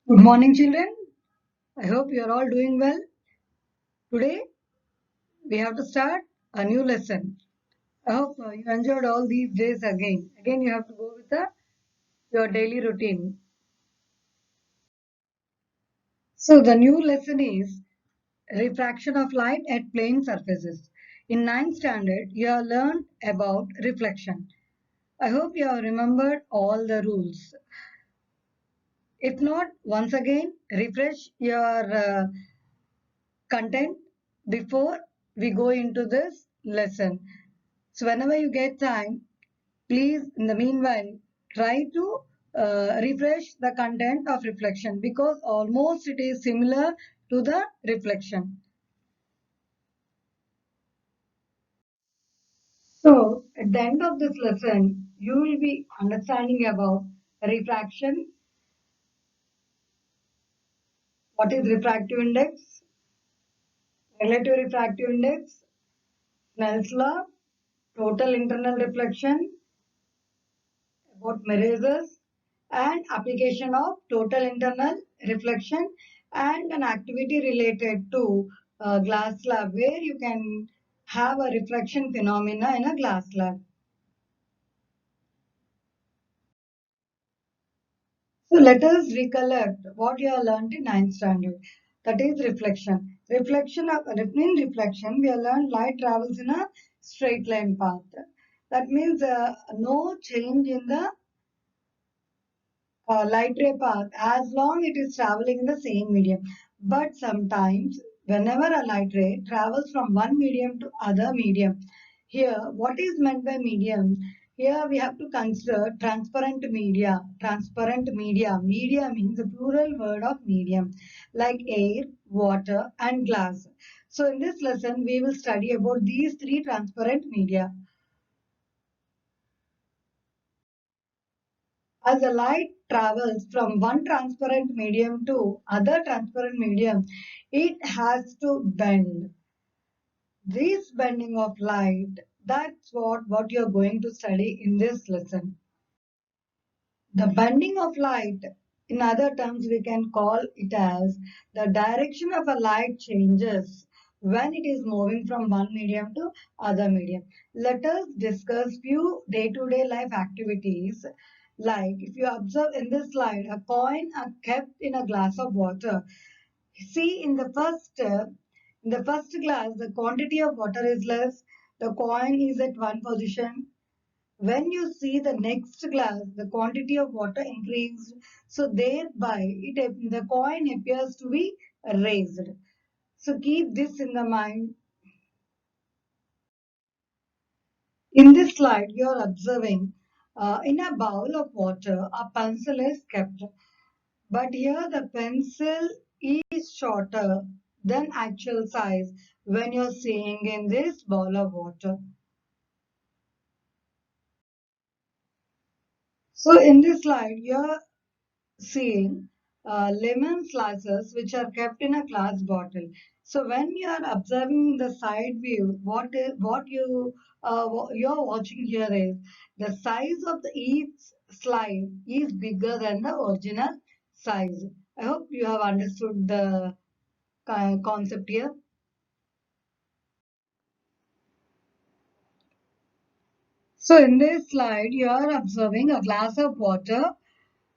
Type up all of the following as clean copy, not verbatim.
Good morning, children. I hope you are all doing well. Today, we have to start a new lesson. I hope you enjoyed all these days again. Again, you have to go with your daily routine. So, the new lesson is refraction of light at plane surfaces. In ninth standard, you have learned about reflection. I hope you have remembered all the rules. If not, once again, refresh your content before we go into this lesson. So whenever you get time, please in the meanwhile try to refresh the content of reflection because almost it is similar to the reflection. So at the end of this lesson, you will be understanding about refraction, what is refractive index, relative refractive index, Snell's law, total internal reflection, about mirrors and application of total internal reflection and an activity related to glass slab where you can have a reflection phenomena in a glass slab. So let us recollect what you have learned in ninth standard. That is reflection. In reflection, we have learned light travels in a straight line path. That means no change in the light ray path as long it is traveling in the same medium. But sometimes, whenever a light ray travels from one medium to other medium, here what is meant by medium? Here we have to consider transparent media. Transparent media. Media means a plural word of medium like air, water, and glass. So in this lesson, we will study about these three transparent media. As the light travels from one transparent medium to other transparent medium, it has to bend. This bending of light, that's what you're going to study in this lesson. The bending of light, in other terms, we can call it as the direction of a light changes when it is moving from one medium to other medium. Let us discuss few day-to-day life activities. Like if you observe in this slide, a coin are kept in a glass of water. See in the first glass, the quantity of water is less. The coin is at one position. When you see the next glass, the quantity of water increased, so thereby the coin appears to be raised. So keep this in the mind. In this slide, you are observing in a bowl of water, a pencil is kept. But here the pencil is shorter than actual size when you're seeing in this bowl of water. So in this slide, you're seeing lemon slices which are kept in a glass bottle. So when you are observing the side view, you're watching here is the size of the each slide is bigger than the original size. I hope you have understood the concept here. So in this slide, you are observing a glass of water.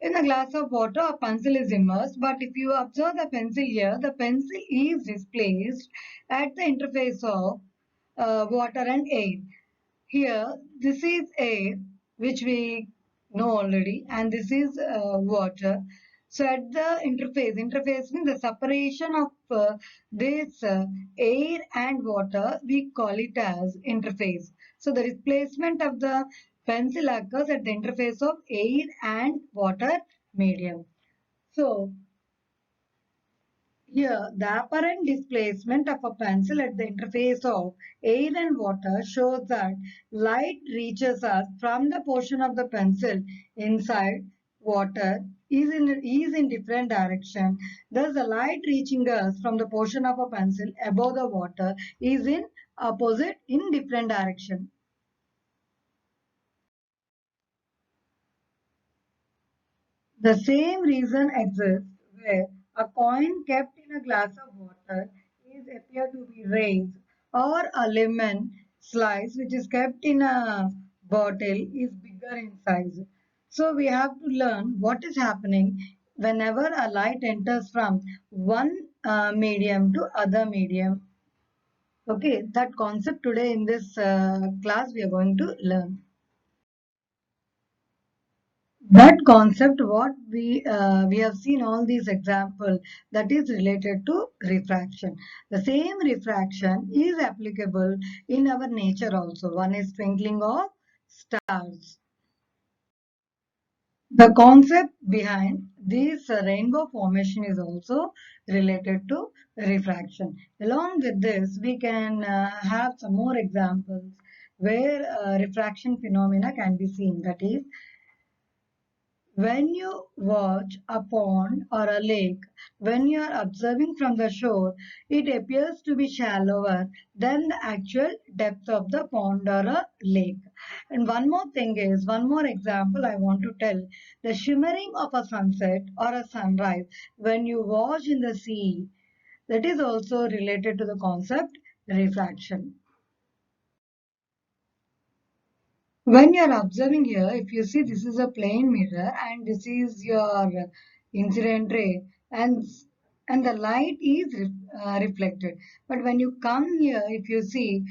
In a glass of water, a pencil is immersed, but if you observe the pencil here, the pencil is displaced at the interface of water and air. Here, this is air, which we know already, and this is water. So at the interface means the separation of this air and water, we call it as interface. So the displacement of the pencil occurs at the interface of air and water medium. So here, the apparent displacement of a pencil at the interface of air and water shows that light reaches us from the portion of the pencil inside water is in different direction. Thus, the light reaching us from the portion of a pencil above the water is in opposite in different direction. The same reason exists where a coin kept in a glass of water is appear to be raised, or a lemon slice which is kept in a bottle is bigger in size. So we have to learn what is happening whenever a light enters from one medium to other medium. Okay, that concept today in this class we are going to learn. That concept, what we have seen all these examples, that is related to refraction. The same refraction is applicable in our nature also. One is twinkling of stars. The concept behind this rainbow formation is also related to refraction. Along with this, we can have some more examples where refraction phenomena can be seen. That is, when you watch a pond or a lake, when you are observing from the shore, it appears to be shallower than the actual depth of the pond or a lake. And one more thing is, one more example I want to tell, the shimmering of a sunset or a sunrise when you watch in the sea, that is also related to the concept refraction. When you are observing here, if you see this is a plane mirror and this is your incident ray, and the light is reflected. But when you come here, if you see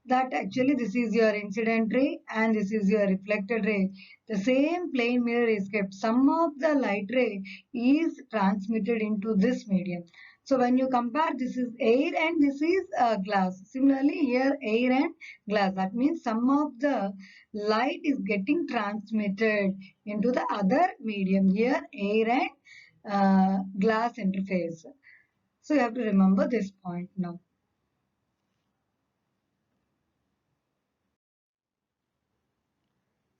that actually this is your incident ray and this is your reflected ray, the same plane mirror is kept. Some of the light ray is transmitted into this medium. So when you compare, this is air and this is glass. Similarly, here air and glass. That means some of the light is getting transmitted into the other medium. Here air and glass interface. So you have to remember this point now.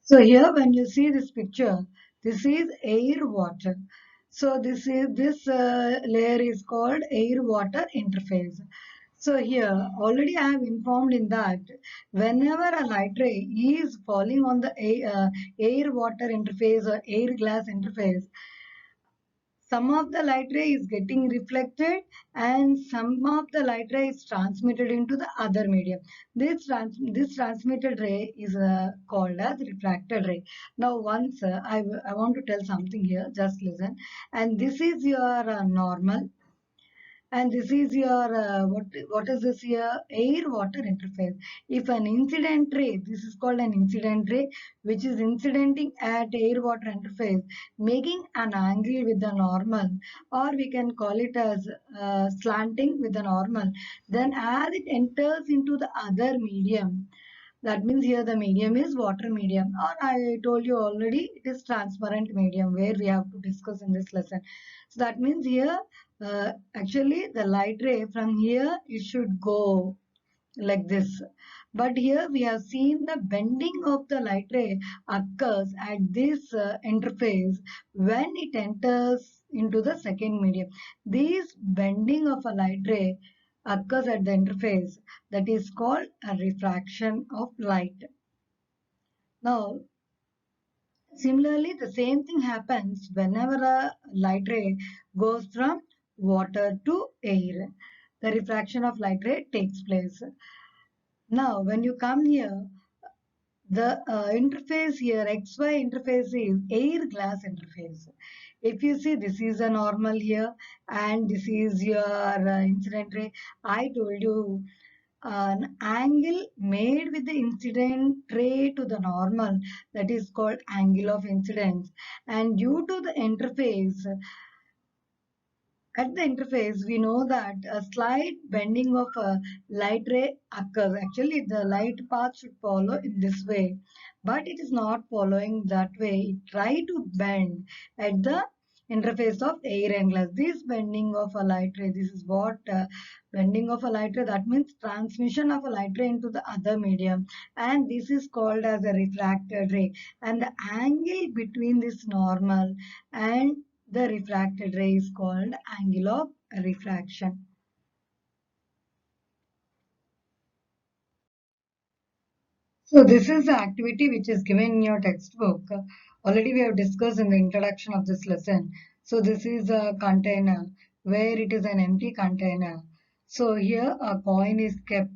So here when you see this picture, this is air water. So this layer is called air water interface. So here already I have informed in that whenever a light ray is falling on the air water interface or air glass interface, some of the light ray is getting reflected and some of the light ray is transmitted into the other medium. This transmitted ray is called as refracted ray. Now once I want to tell something here, just listen. And this is your normal, and this is your what is this here, air water interface. If an incident ray, this is called an incident ray, which is incidenting at air water interface, making an angle with the normal, or we can call it as slanting with the normal, then as it enters into the other medium, that means here the medium is water medium, or I told you already it is transparent medium where we have to discuss in this lesson. So that means here actually the light ray from here it should go like this. But here we have seen the bending of the light ray occurs at this interface when it enters into the second medium. This bending of a light ray occurs at the interface, that is called a refraction of light. Now, similarly, the same thing happens whenever a light ray goes from water to air. The refraction of light ray takes place. Now, when you come here, the interface here, XY interface is air glass interface. If you see, this is a normal here and this is your incident ray. I told you an angle made with the incident ray to the normal, that is called angle of incidence, and due to the interface, at the interface we know that a slight bending of a light ray occurs. Actually the light path should follow in this way, but it is not following that way. It try to bend at the interface of air and glass. This bending of a light ray, this is what bending of a light ray, that means transmission of a light ray into the other medium, and this is called as a refracted ray. And the angle between this normal and the refracted ray is called angle of refraction. So this is the activity which is given in your textbook. Already we have discussed in the introduction of this lesson. So this is a container where it is an empty container. So here a coin is kept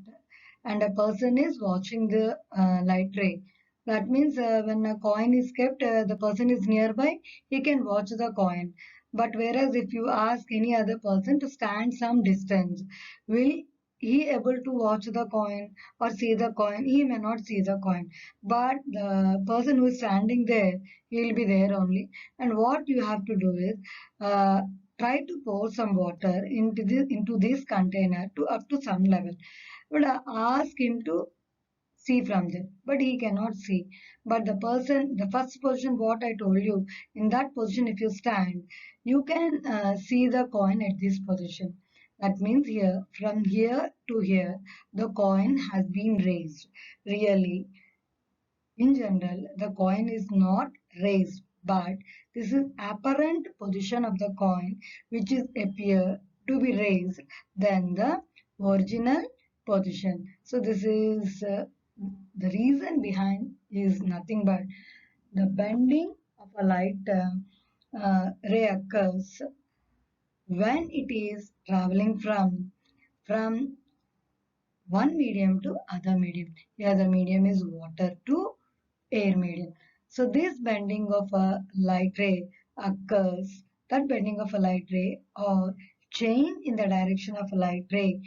and a person is watching the light ray. That means when a coin is kept, the person is nearby, he can watch the coin. But whereas if you ask any other person to stand some distance, will he able to watch the coin or see the coin? He may not see the coin. But the person who is standing there, he will be there only. And what you have to do is try to pour some water into this container to up to some level. But ask him to see from there, but he cannot see. But the first position, what I told you, in that position, if you stand, you can see the coin at this position. That means here, from here to here, the coin has been raised. Really, in general, the coin is not raised, but this is apparent position of the coin, which is appear to be raised than the original position. So this is the reason behind is nothing but the bending of a light ray occurs when it is traveling from one medium to other medium. Here the medium is water to air medium. So this bending of a light ray occurs, that bending of a light ray or change in the direction of a light ray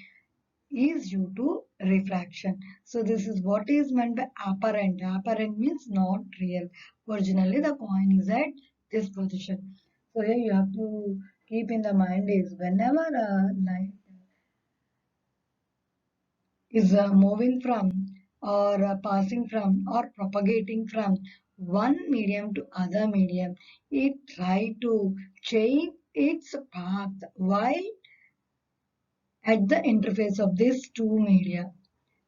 is due to refraction. So this is what is meant by apparent. Apparent means not real. Originally the coin is at this position. So here you have to keep in the mind is whenever a light is moving from or passing from or propagating from one medium to other medium, it try to change its path while at the interface of these two media.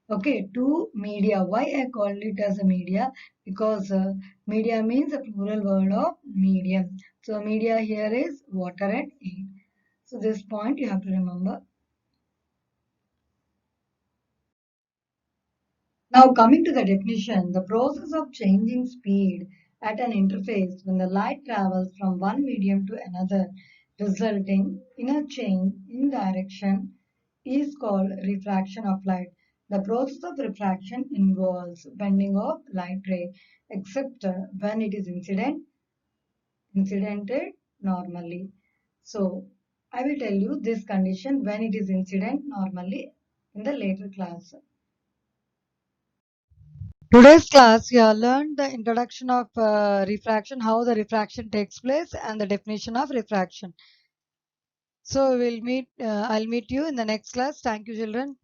Okay, two media. Why I called it as a media? Because media means a plural word of medium. So media here is water and air. So this point you have to remember. Now coming to the definition, the process of changing speed at an interface when the light travels from one medium to another resulting in a change in direction is called refraction of light. The process of refraction involves bending of light ray except when it is incidented normally. So I will tell you this condition when it is incident normally in the later class. Today's class, you have learned the introduction of refraction, how the refraction takes place, and the definition of refraction. So we'll meet. I'll meet you in the next class. Thank you, children.